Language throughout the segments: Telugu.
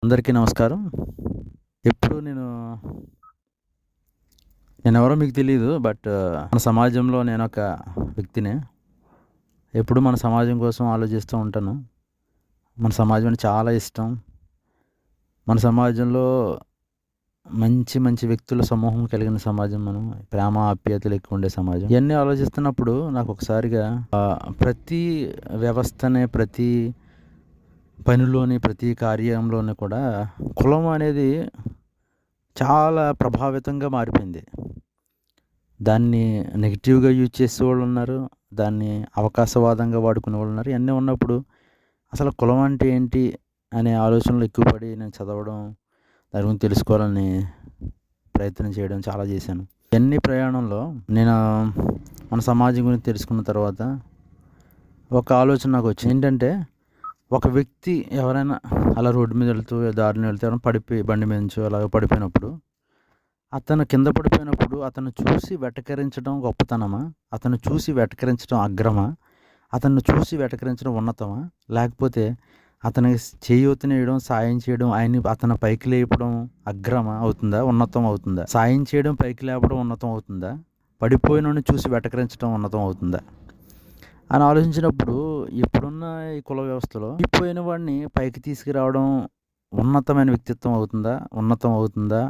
అందరికీ నమస్కారం. ఎప్పుడు నేనెవరో మీకు తెలీదు. బట్ మన సమాజంలో నేనొక వ్యక్తిని. ఎప్పుడు మన సమాజం కోసం ఆలోచిస్తూ ఉంటాను. మన సమాజం అంటే చాలా ఇష్టం. మన సమాజంలో మంచి మంచి వ్యక్తుల సమూహం కలిగిన సమాజం మనం. ప్రేమ, ఆప్యాయతలు ఎక్కువుండే సమాజం. ఇయన్నీ ఆలోచిస్తున్నప్పుడు నాకొకసారిగా ప్రతి వ్యవస్థని, ప్రతి పనిలోని, ప్రతి కార్యంలోని కూడా కులం అనేది చాలా ప్రభావితంగా మారిపోయింది. దాన్ని నెగెటివ్‌గా యూజ్ చేసేవాళ్ళున్నారు. దాన్ని అవకాశవాదంగా వాడుకునేవాళ్ళున్నారు. ఇయన్నీ ఉన్నప్పుడు అసలు కులం అంటే ఏంటి అనే ఆలోచనలో ఎక్కువ పడి నేను చదవడం, దాని గురించి తెలుసుకోవాలని ప్రయత్నం చేయడం చాలా చేశాను. ఇయన్నీ ప్రయాణంలో నేను మన సమాజం గురించి తెలుసుకున్న తర్వాత ఒక ఆలోచన నాకొచ్చింది. ఏంటంటే ఒక వ్యక్తి ఎవరైనా అలా రోడ్డు మీద వెళ్తూ, దారిన వెళ్తూ ఎవరైనా పడిపోయి బండి మీద నుంచో అలాగ పడిపోయినప్పుడు, అతను కింద పడిపోయినప్పుడు అతన్ని చూసి వెటకరించడం గొప్పతనమా? అతన్ని చూసి వెటకరించడం అగ్రమా? అతన్ని చూసి వెటకరించడం ఉన్నతమా? లేకపోతే అతనికి చేయూతనియడం, సాయం చేయడం, అతన్ని పైకి లేపడం అగ్రమా అవుతుందా? ఉన్నతం అవుతుందా? సాయం చేయడం, పైకి లేపడం ఉన్నతం అవుతుందా? పడిపోయినోడిని చూసి వెటకరించడం ఉన్నతం అవుతుందా? అని ఆలోచించినప్పుడు ఇప్పుడున్న ఈ కుల వ్యవస్థలో పడిపోయిన వాడిని పైకి తీసుకురావడం ఉన్నతమైన వ్యక్తిత్వం అవుతుందా? ఉన్నతం అవుతుందా?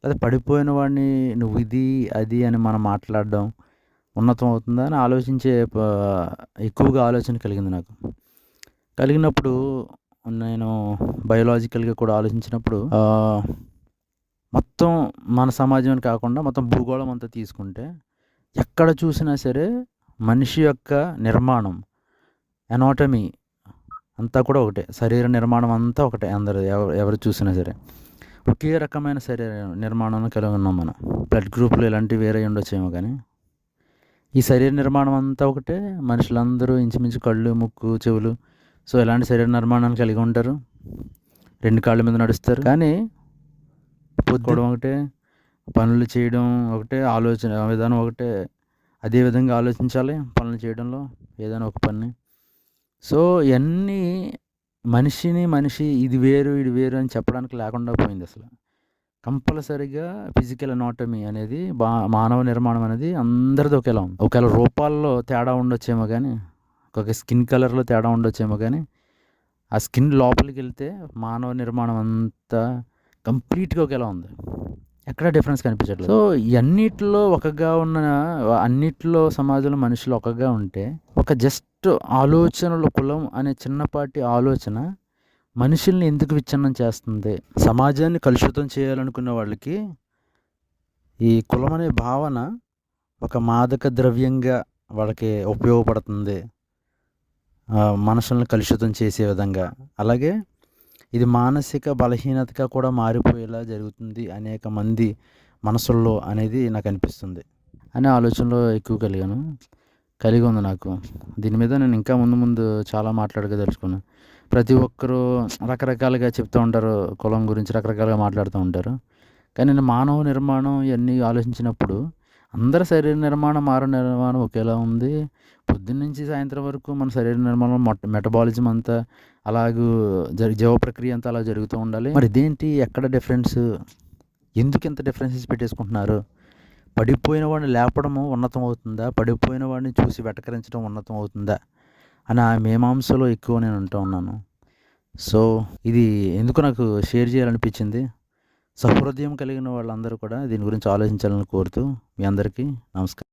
లేదా పడిపోయిన వాడిని నువ్వు ఇది, అది అని మనం మాట్లాడడం ఉన్నతం అవుతుందా అని ఎక్కువగా ఆలోచన కలిగింది నాకు. కలిగినప్పుడు నేను బయోలాజికల్‌గా కూడా ఆలోచించినప్పుడు మొత్తం మన సమాజం అని కాకుండా మొత్తం భూగోళం అంతా తీసుకుంటే ఎక్కడ చూసినా సరే మనిషి యొక్క నిర్మాణం, ఎనాటమీ అంతా కూడా ఒకటే. శరీర నిర్మాణం అంతా ఒకటే. ఎవరు చూసినా సరే ఒకే రకమైన శరీర నిర్మాణాన్ని కలిగి ఉన్నాం మనం. బ్లడ్ గ్రూపులు ఇలాంటివి వేరే ఉండొచ్చేమో కానీ ఈ శరీర నిర్మాణం అంతా ఒకటే. మనుషులందరూ ఇంచుమించు కళ్ళు, ముక్కు, చెవులు సో ఇలాంటి శరీర నిర్మాణాన్ని కలిగి ఉంటారు. 2 కాళ్ళ మీద నడుస్తారు. కానీ పొద్దుకోవడం ఒకటే, పనులు చేయడం ఒకటే, ఆలోచన విధానం ఒకటే. అదే విధంగా ఆలోచించాలి పనులు చేయడంలో, ఏదైనా ఒక పని. సో ఇయన్నీ మనిషి ఇది వేరు, ఇది వేరు అని చెప్పడానికి లేకుండా పోయింది అసలు. కంపల్సరీగా ఫిజికల్ ఎనాటమీ అనేది మానవ నిర్మాణం అనేది అందరిది ఒకేలా ఉంది. ఒకవేళ రూపాల్లో తేడా ఉండొచ్చేమో కానీ, ఒక స్కిన్ కలర్‌లో తేడా ఉండొచ్చేమో కానీ, ఆ స్కిన్ లోపలికి వెళ్తే మానవ నిర్మాణం అంతా కంప్లీట్‌గా ఒకేలా ఉంది. ఎక్కడ డిఫరెన్స్ కనిపించట్లేదు. సో ఇయన్నిట్లో అన్నిట్లో సమాజంలో మనుషులు ఒకగా ఉంటే, ఒక జస్ట్ ఆలోచనలో కులం అనే చిన్నపాటి ఆలోచన మనుషుల్ని ఎందుకు విచ్ఛిన్నం చేస్తుంది? సమాజాన్ని కలుషితం చేయాలనుకునే వాళ్ళకి ఈ కులం అనే భావన ఒక మాదక ద్రవ్యంగా వాళ్ళకి ఉపయోగపడుతుంది. మనుషుల్ని కలుషితం చేసే విధంగా. అలాగే ఇది మానసిక బలహీనతగా కూడా మారిపోయేలా జరుగుతుంది అనేక మంది మనసుల్లో అనేది నాకు అనిపిస్తుంది అనే ఆలోచనలో ఎక్కువ కలిగి ఉంది నాకు. దీని మీద నేను ఇంకా ముందు చాలా మాట్లాడదలుచుకున్నాను. ప్రతి ఒక్కరూ రకరకాలుగా చెప్తూ ఉంటారు. కులం గురించి రకరకాలుగా మాట్లాడుతూ ఉంటారు. కానీ నేను మానవ నిర్మాణం ఇవన్నీ ఆలోచించినప్పుడు అందరి శరీర నిర్మాణం, నిర్మాణం ఒకేలా ఉంది. పొద్దున్నుంచి సాయంత్రం వరకు మన శరీర నిర్మాణం మెటబాలిజం అంతా జీవ ప్రక్రియ అంతా అలా జరుగుతూ ఉండాలి. మరి ఇదేంటి ఎక్కడ డిఫరెన్స్? ఎందుకు ఇంత డిఫరెన్సెస్ పెట్టేసుకుంటున్నారు? పడిపోయిన వాడిని లేపడము ఉన్నతం అవుతుందా? పడిపోయిన వాడిని చూసి వెటకరించడం ఉన్నతం అవుతుందా? అని ఆ మీమాంసలో ఎక్కువ నేను ఉంటూ ఉన్నాను. సో ఇది ఎందుకు నాకు షేర్ చేయాలనిపించింది. సహృదయం కలిగిన వాళ్ళందరూ కూడా దీని గురించి ఆలోచించాలని కోరుతూ మీ అందరికీ నమస్కారం.